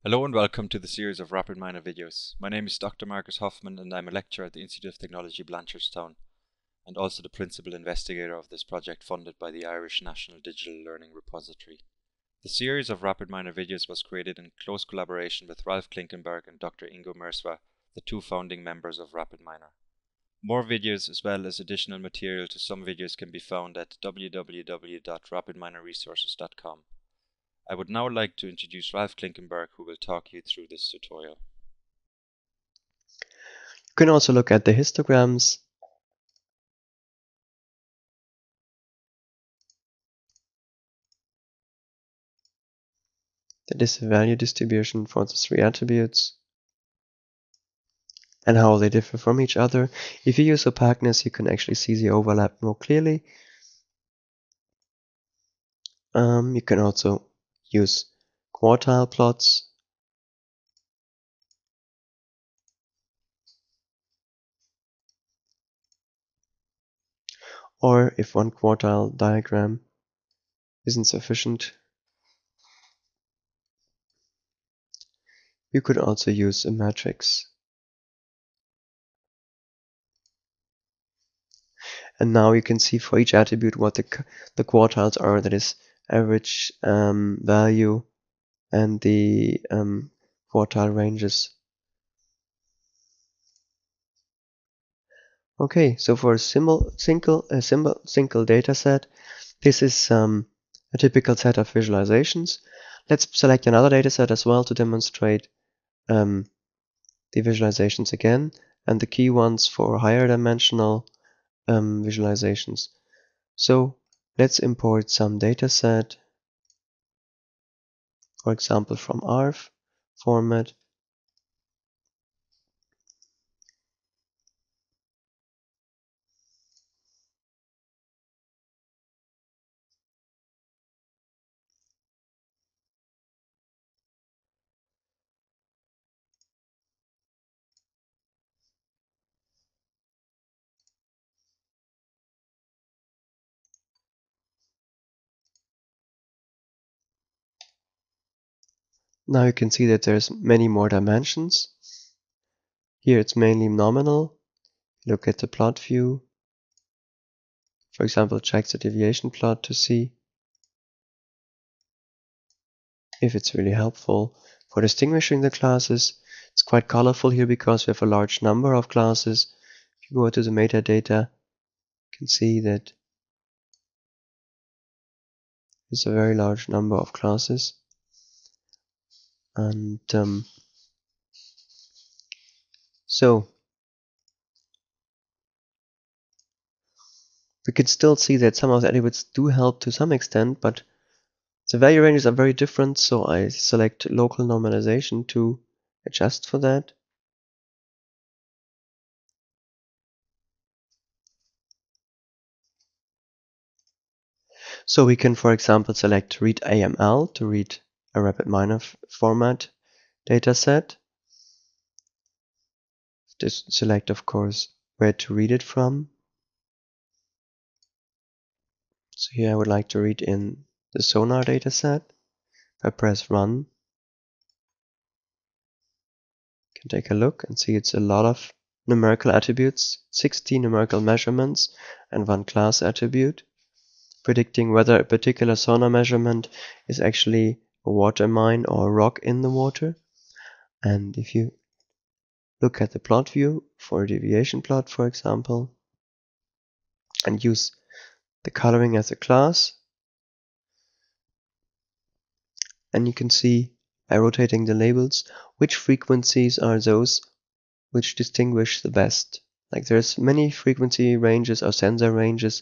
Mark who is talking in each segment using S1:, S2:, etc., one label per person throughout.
S1: Hello and welcome to the series of RapidMiner videos. My name is Dr. Marcus Hoffman and I'm a lecturer at the Institute of Technology Blanchardstown and also the principal investigator of this project funded by the Irish National Digital Learning Repository. The series of RapidMiner videos was created in close collaboration with Ralph Klinkenberg and Dr. Ingo Merswa, the two founding members of RapidMiner. More videos as well as additional material to some videos can be found at www.rapidminerresources.com. I would now like to introduce Ralph Klinkenberg, who will talk you through this tutorial.
S2: You can also look at the histograms. That is the value distribution for the three attributes and how they differ from each other. If you use opaqueness, you can actually see the overlap more clearly. You can also use quartile plots. Or if one quartile diagram isn't sufficient, you could also use a matrix. And now you can see for each attribute what the quartiles are, that is average value and the quartile ranges. Okay, so for a single data set, this is a typical set of visualizations. Let's select another data set as well to demonstrate the visualizations again, and the key ones for higher dimensional visualizations. So let's import some data set, for example from ARF format. Now you can see that there's many more dimensions. Here it's mainly nominal. Look at the plot view. For example, check the deviation plot to see if it's really helpful for distinguishing the classes. It's quite colorful here because we have a large number of classes. If you go to the metadata, you can see that it's a very large number of classes. And so we can still see that some of the attributes do help to some extent, but the value ranges are very different, so I select local normalization to adjust for that. So we can, for example, select read AML to read a RapidMiner format dataset. Just select, of course, where to read it from. So here I would like to read in the Sonar dataset. If I press run, you can take a look and see it's a lot of numerical attributes, 60 numerical measurements and one class attribute, predicting whether a particular sonar measurement is actually a water mine or a rock in the water. And if you look at the plot view for a deviation plot, for example, and use the coloring as a class, and you can see by rotating the labels which frequencies are those which distinguish the best. Like there's many frequency ranges or sensor ranges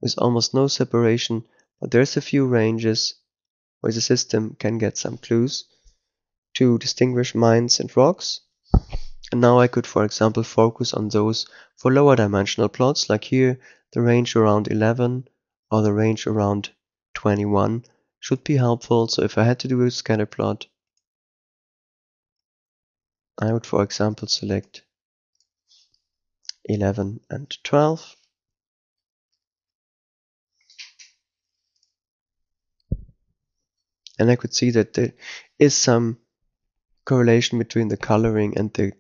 S2: with almost no separation, but there's a few ranges where the system can get some clues to distinguish mines and rocks. And now I could, for example, focus on those for lower dimensional plots, like here the range around 11 or the range around 21 should be helpful. So if I had to do a scatter plot, I would, for example, select 11 and 12. And I could see that there is some correlation between the coloring and the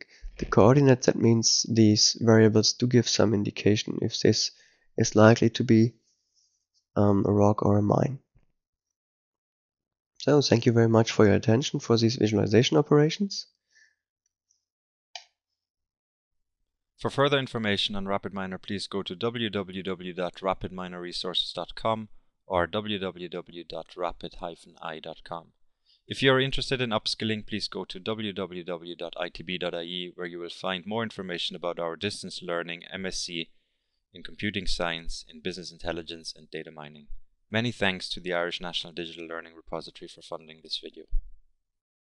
S2: coordinates. That means these variables do give some indication if this is likely to be a rock or a mine. So thank you very much for your attention for these visualization operations.
S1: For further information on RapidMiner, please go to www.rapidminerresources.com or www.rapid-i.com. If you are interested in upskilling, please go to www.itb.ie, where you will find more information about our distance learning MSc in computing science, in business intelligence and data mining. Many thanks to the Irish National Digital Learning Repository for funding this video.